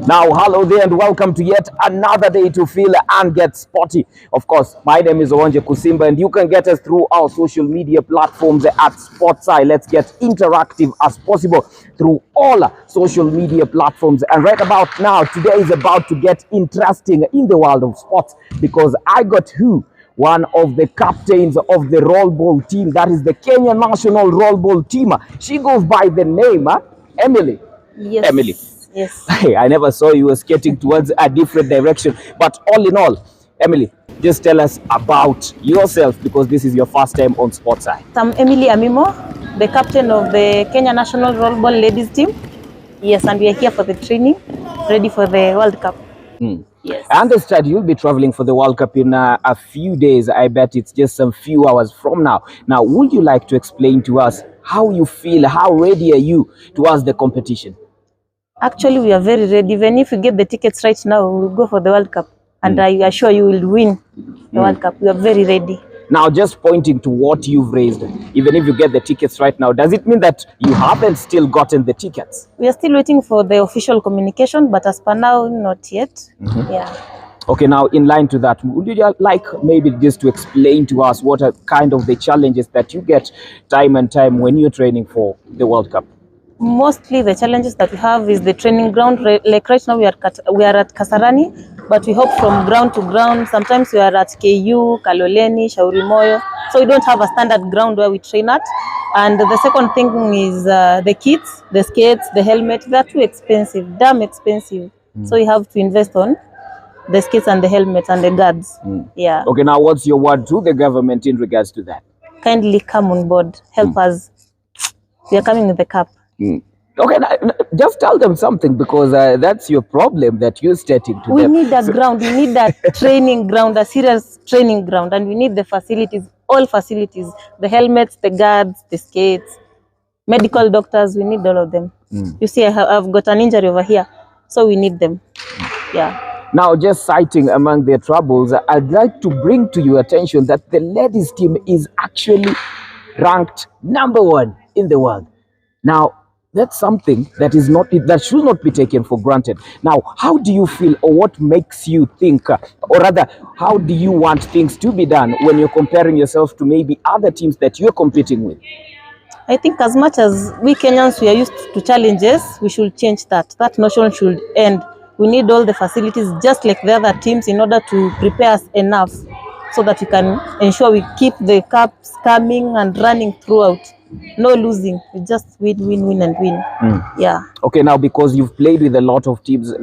Now, hello there and welcome to yet another day to feel and get sporty. Of course, my name is Owanje Kusimba and you can get us through our social media platforms at Sportseye. Let's get interactive as possible through all social media platforms. And right about now, today is about to get interesting in the world of sports because I got one of the captains of the roll ball team, that is the Kenya national roll ball team. She goes by the name Emily. Yes. Emily. Yes. I never saw you were skating towards a different direction. But all in all, Emily, just tell us about yourself because this is your first time on Sportseye. I'm Emily Amimo, the captain of the Kenya national roll ball ladies team. Yes, and we are here for the training, ready for the World Cup. Yes. I understand you'll be traveling for the World Cup in a few days. I bet it's just some few hours from now. Now, would you like to explain to us how you feel, how ready are you towards the competition? Actually, we are very ready. Even if we get the tickets right now, we'll go for the World Cup. And I assure you will win the World Cup. We are very ready. Now, just pointing to what you've raised, even if you get the tickets right now, does it mean that you haven't still gotten the tickets? We are still waiting for the official communication, but as per now, not yet. Yeah. Okay, now in line to that, would you like maybe just to explain to us what are kind of the challenges that you get time and time when you're training for the World Cup? Mostly the challenges that we have is the training ground. Like right now we are at Kasarani, but we hop from ground to ground. Sometimes we are at KU, Kaloleni, Shauri Moyo. So we don't have a standard ground where we train at. And the second thing is the kits, the skates, the helmet. They're too expensive, damn expensive. So we have to invest on the skates and the helmet and the guards. Yeah. Okay, now what's your word to the government in regards to that? Kindly come on board, help us. We are coming with the cup. Okay, just tell them something because that's your problem that you're stating to We them. need a ground, we need that training ground, a serious training ground, and we need the facilities, all facilities, the helmets, the guards, the skates, medical doctors, we need all of them. You see, I've got an injury over here, so we need them. Yeah. Now, just citing among their troubles, I'd like to bring to your attention that the ladies team is actually ranked #1 in the world. Now, that's something that should not be taken for granted. Now, how do you feel, or what makes you think, or rather, how do you want things to be done when you're comparing yourself to maybe other teams that you're competing with? I think as much as we Kenyans, we are used to challenges, we should change that. That notion should end. We need all the facilities just like the other teams in order to prepare us enough so that we can ensure we keep the cups coming and running throughout. No losing, we just win and win. Yeah. Okay, now because you've played with a lot of teams,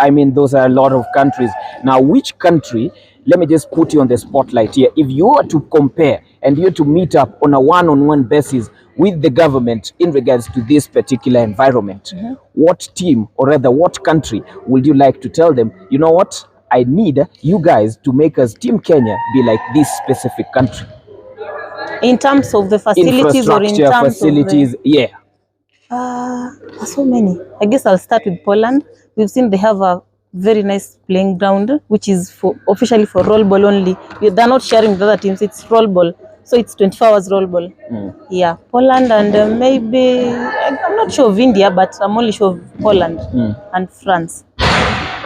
I mean, those are a lot of countries. Now, which country, let me just put you on the spotlight here. If you were to compare and you were to meet up on a one-on-one basis with the government in regards to this particular environment, what team, or rather what country, would you like to tell them, you know what, I need you guys to make us Team Kenya be like this specific country? In terms of the facilities or in terms facilities, of the, so many. I guess I'll start with Poland. We've seen they have a very nice playing ground, which is officially for roll ball only. They're not sharing with other teams. It's roll ball, so it's 24 hours roll ball. Yeah, Poland and maybe I'm not sure of India, but I'm only sure of Poland and France.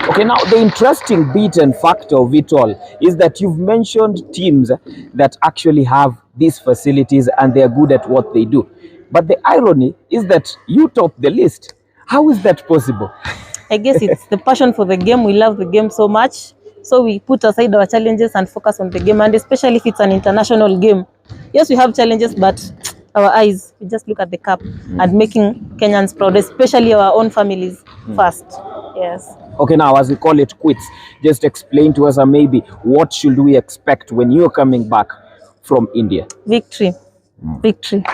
Okay, now the interesting bit and factor of it all is that you've mentioned teams that actually have these facilities and they are good at what they do. But the irony is that you top the list. How is that possible? I guess it's the passion for the game. We love the game so much. So we put aside our challenges and focus on the game. And especially if it's an international game. Yes, we have challenges, but our eyes, we just look at the cup and making Kenyans proud, especially our own families first. Yes. Okay, now as we call it quits, just explain to us maybe what should we expect when you're coming back from India? Victory. Victory.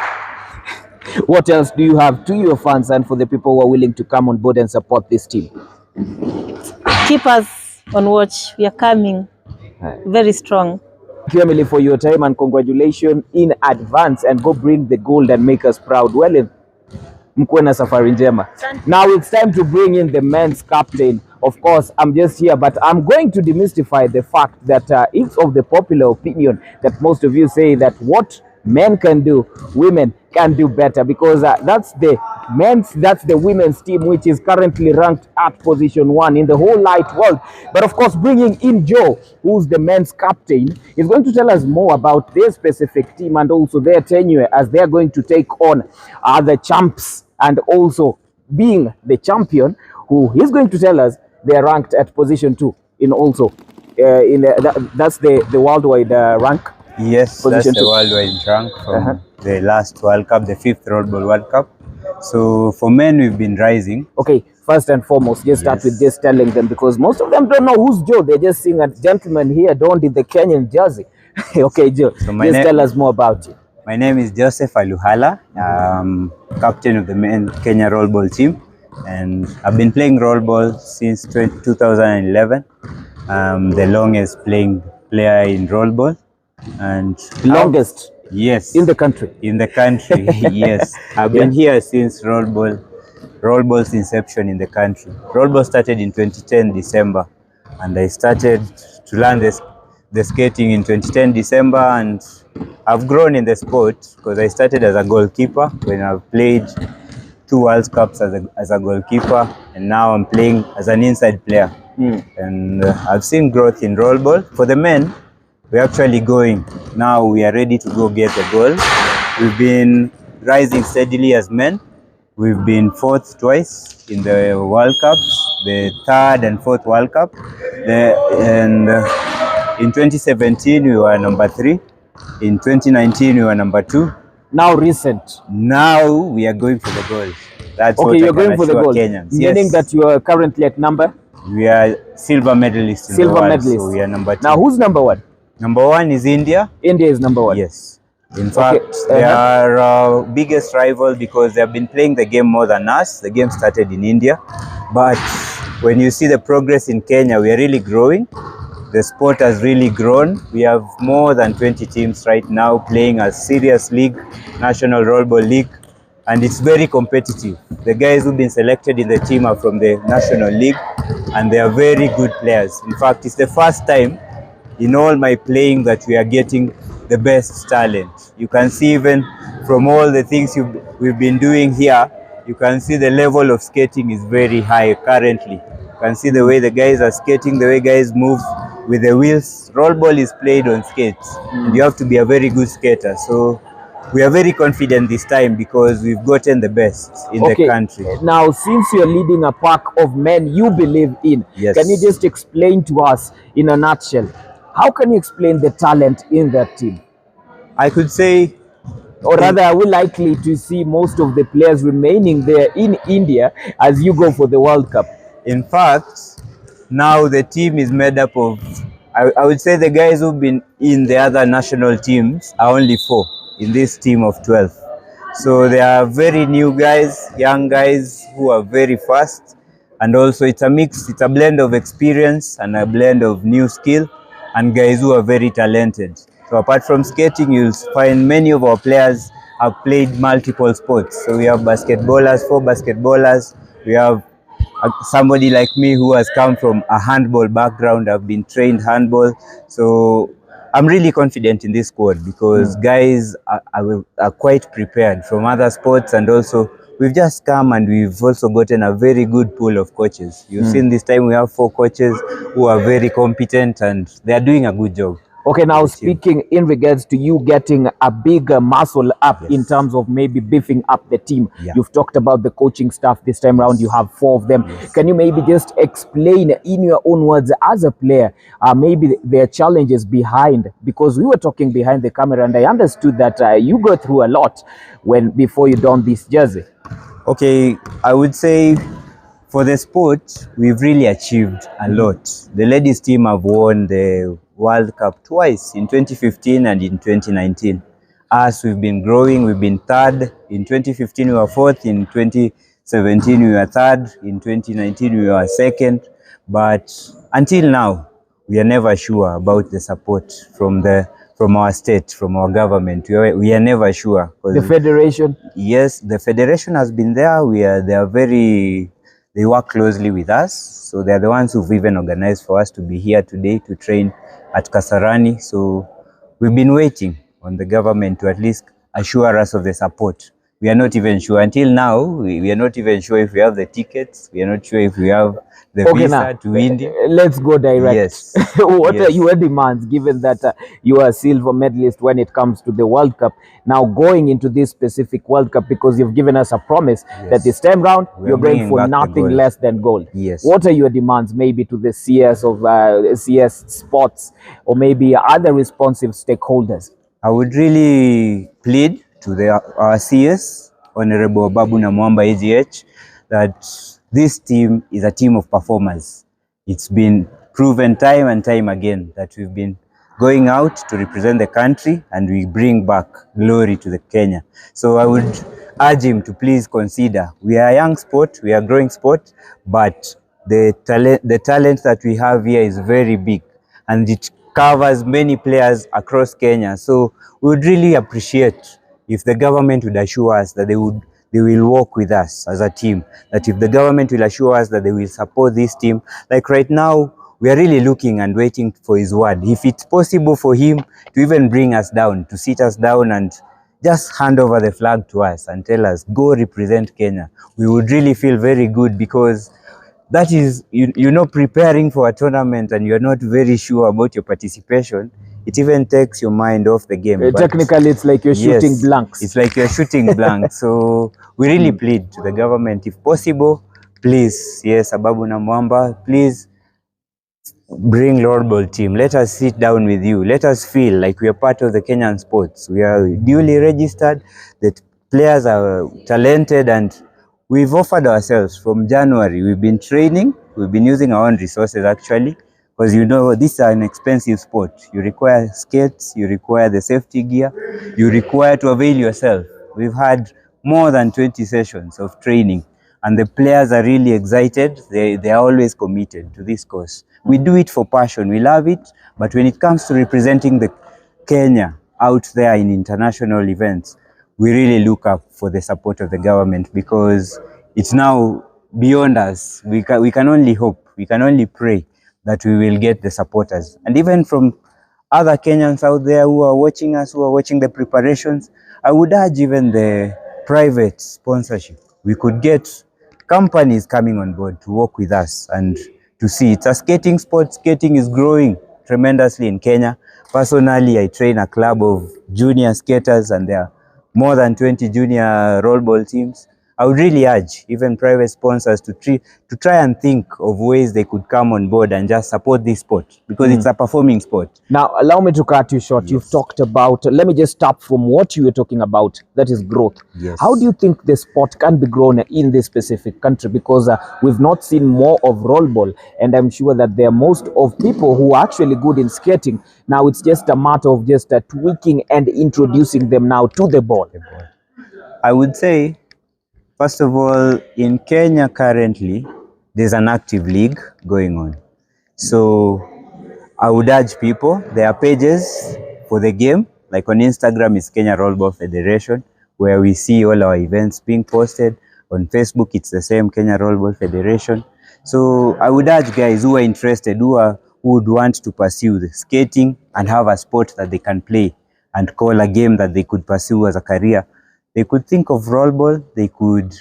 What else do you have to your fans and for the people who are willing to come on board and support this team? Keep us on watch. We are coming very strong. Thank you, Emily, for your time and congratulations in advance, and go bring the gold and make us proud. Well, mkuwe na safari njema. Now it's time to bring in the men's captain. Of course, I'm just here, but I'm going to demystify the fact that it's of the popular opinion that most of you say that what men can do, women can do better, because that's the women's team, which is currently ranked at position 1 in the whole light world. But of course, bringing in Joe, who's the men's captain, is going to tell us more about their specific team and also their tenure as they're going to take on the champs, and also being the champion, who he's going to tell us they're ranked at position 2 in also that's the worldwide rank. Yes, Position that's the two. worldwide rank from the last World Cup, the 5th Rollball World Cup. So for men, we've been rising. Okay, first and foremost, just start with this, telling them, because most of them don't know who's Joe. They're just seeing a gentleman here donned in the Kenyan jersey. Okay, Joe, So just tell us more about you. My name is Joseph Aluhala, captain of the men Kenya Rollball team, and I've been playing rollball since 2011. The longest playing player in rollball, and Longest yes, in the country. In the country, yes. I've been here since rollball's inception in the country. Rollball started in 2010 December, and I started to learn the skating in 2010 December, and I've grown in the sport because I started as a goalkeeper when I've played 2 World Cups as a goalkeeper, and now I'm playing as an inside player. And I've seen growth in rollball. For the men, we're actually going. Now we are ready to go get the goal. We've been rising steadily as men. We've been 4th twice in the World Cups, the 3rd and 4th World Cup. In 2017, we were number 3. In 2019, we were number 2. Now recent. Now we are going for the gold. That's Okay, what you're I can going for the assure gold. Kenyans. Meaning Yes. that you are currently at number? We are silver medalists in the Silver world, medalist. so we are number 2. Now, who's number 1? Number 1 is India. India is number 1. Yes. In fact, they are our biggest rival because they have been playing the game more than us. The game started in India. But when you see the progress in Kenya, we are really growing. The sport has really grown. We have more than 20 teams right now playing a serious league, National Rollball League, and it's very competitive. The guys who've been selected in the team are from the National League, and they are very good players. In fact, it's the first time in all my playing that we are getting the best talent. You can see even from all the things we've been doing here, you can see the level of skating is very high currently. You can see the way the guys are skating, the way guys move with the wheels. Rollball is played on skates, and you have to be a very good skater. So we are very confident this time because we've gotten the best in the country. Now, since you're leading a pack of men you believe in, Yes. Can you just explain to us in a nutshell, how can you explain the talent in that team? I could say, or rather, are we likely to see most of the players remaining there in India as you go for the World Cup? in fact, now the team is made up of, I would say the guys who've been in the other national teams are only 4 in this team of 12. So they are very new guys, young guys who are very fast, and also it's a mix, it's a blend of experience and a blend of new skill and guys who are very talented. So apart from skating, you'll find many of our players have played multiple sports. So we have basketballers, 4 basketballers, we have somebody like me who has come from a handball background. I've been trained handball. So I'm really confident in this squad because guys are quite prepared from other sports, and also we've just come and we've also gotten a very good pool of coaches. You've seen this time we have 4 coaches who are very competent and they are doing a good job. Okay, now speaking in regards to you getting a big muscle up in terms of maybe beefing up the team. You've talked about the coaching staff this time around. You have 4 of them. Can you maybe just explain in your own words as a player, maybe their challenges behind? Because we were talking behind the camera and I understood that you go through a lot before you don this jersey. Okay, I would say for the sport, we've really achieved a lot. The ladies team have won the World Cup twice, in 2015 and in 2019. Us, we've been growing, we've been 3rd. In 2015 we were 4th, in 2017 we were 3rd, in 2019 we were 2nd. But until now, we are never sure about the support from our state, from our government. We are never sure. The federation? Yes, the federation has been there. They work closely with us. So they are the ones who've even organized for us to be here today to train at Kasarani. So we've been waiting. on the government to at least assure us of the support. We are not even sure. Until now, we are not even sure if we have the tickets. We are not sure if we have the visa now, to India. let's go direct. Yes. What Yes. are your demands, given that you are a silver medalist when it comes to the World Cup? Now going into this specific World Cup, because you've given us a promise that this time round We are you're going bringing for back the nothing gold. less than gold. Yes. What are your demands, maybe to the CS of CS Sports, or maybe other responsive stakeholders? I would really plead to our CS, Honorable Babu Namwamba AGH, that this team is a team of performers. It's been proven time and time again that we've been going out to represent the country and we bring back glory to the Kenya. So I would urge him to please consider, we are a young sport, we are a growing sport, but the talent that we have here is very big and it covers many players across Kenya. So we would really appreciate if the government would assure us that they will work with us as a team, that if the government will assure us that they will support this team. Like right now, we are really looking and waiting for his word. If it's possible for him to even bring us down, to sit us down and just hand over the flag to us and tell us, go represent Kenya, we would really feel very good, because that is, preparing for a tournament and you're not very sure about your participation, it even takes your mind off the game. Technically, it's like you're shooting blanks. It's like you're shooting blanks. So we really plead to the government, if possible, please, yes, Babu Namwamba, please bring Lord Ball team. Let us sit down with you. Let us feel like we are part of the Kenyan sports. We are duly registered, that players are talented, and we've offered ourselves from January. We've been training, we've been using our own resources actually, because this is an expensive sport. You require skates, you require the safety gear, you require to avail yourself. We've had more than 20 sessions of training and the players are really excited. They are always committed to this cause. We do it for passion, we love it, but when it comes to representing the Kenya out there in international events, we really look up for the support of the government, because it's now beyond us. We can only hope, we can only pray that we will get the supporters. And even from other Kenyans out there who are watching us, who are watching the preparations, I would urge even the private sponsorship. We could get companies coming on board to work with us and to see it's a skating sport. Skating is growing tremendously in Kenya. Personally, I train a club of junior skaters and there are more than 20 junior rollball teams. I would really urge even private sponsors to try and think of ways they could come on board and just support this sport, because it's a performing sport. Now, allow me to cut you short. Yes. You've talked about, let me just start from what you were talking about, that is growth. Yes. How do you think the sport can be grown in this specific country? Because we've not seen more of rollball, and I'm sure that there are most of people who are actually good in skating. Now, it's just a matter of just tweaking and introducing them now to the ball. I would say, first of all, in Kenya currently, there's an active league going on. So I would urge people, there are pages for the game, like on Instagram is Kenya Rollball Federation, where we see all our events being posted. On Facebook, it's the same, Kenya Rollball Federation. So I would urge guys who are interested, who would want to pursue the skating and have a sport that they can play and call a game that they could pursue as a career. They could think of rollball, they could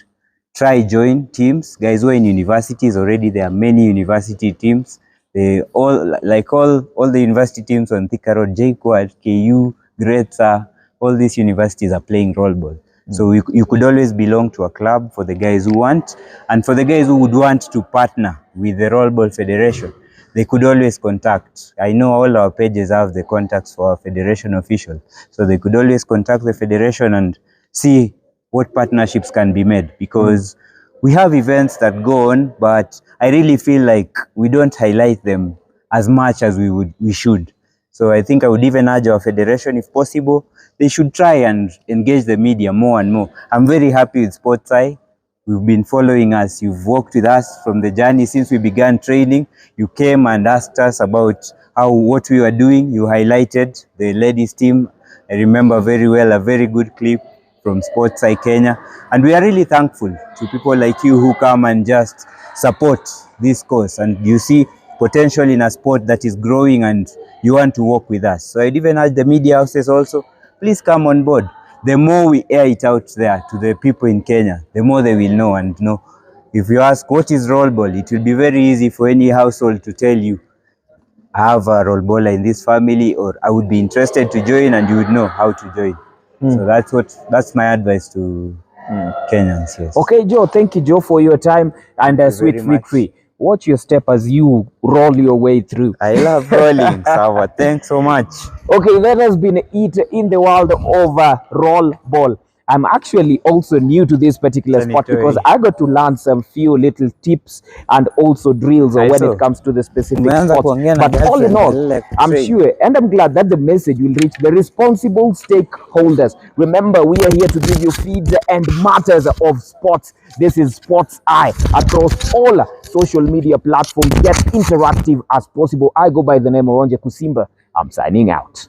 try join teams. Guys who are in universities already, there are many university teams. They all the university teams on Thika Road, JKUAT, KU, Gretsa, all these universities are playing rollball. So you could always belong to a club for the guys who want, and for the guys who would want to partner with the Rollball Federation, they could always contact. I know all our pages have the contacts for our federation official, so they could always contact the federation and see what partnerships can be made, because we have events that go on, but I really feel like we don't highlight them as much as we should. So I think I would even urge our federation, if possible, they should try and engage the media more and more. I'm very happy with SportsEye. You've been following us. You've worked with us from the journey since we began training. You came and asked us about what we were doing. You highlighted the ladies team. I remember very well a very good clip from SportsEye Kenya. And we are really thankful to people like you who come and just support this cause. And you see potential in a sport that is growing and you want to work with us. So I'd even urge the media houses also please come on board. The more we air it out there to the people in Kenya, the more they will know and know. If you ask what is roll ball, it will be very easy for any household to tell you, I have a roll baller in this family, or I would be interested to join, and you would know how to join. So that's my advice to Kenyans. Yes. Okay, Joe, thank you, Joe, for your time and sweet victory. Watch your step as you roll your way through. I love rolling, Sava. Thanks so much. Okay, that has been it in the world of roll ball. I'm actually also new to this particular sport because I got to learn some few little tips and also drills when it comes to the specific sports. But all in all, I'm sure, and I'm glad that the message will reach the responsible stakeholders. Remember, we are here to give you feeds and matters of sports. This is Sports Eye across all social media platforms. Get interactive as possible. I go by the name of Oronje Kusimba. I'm signing out.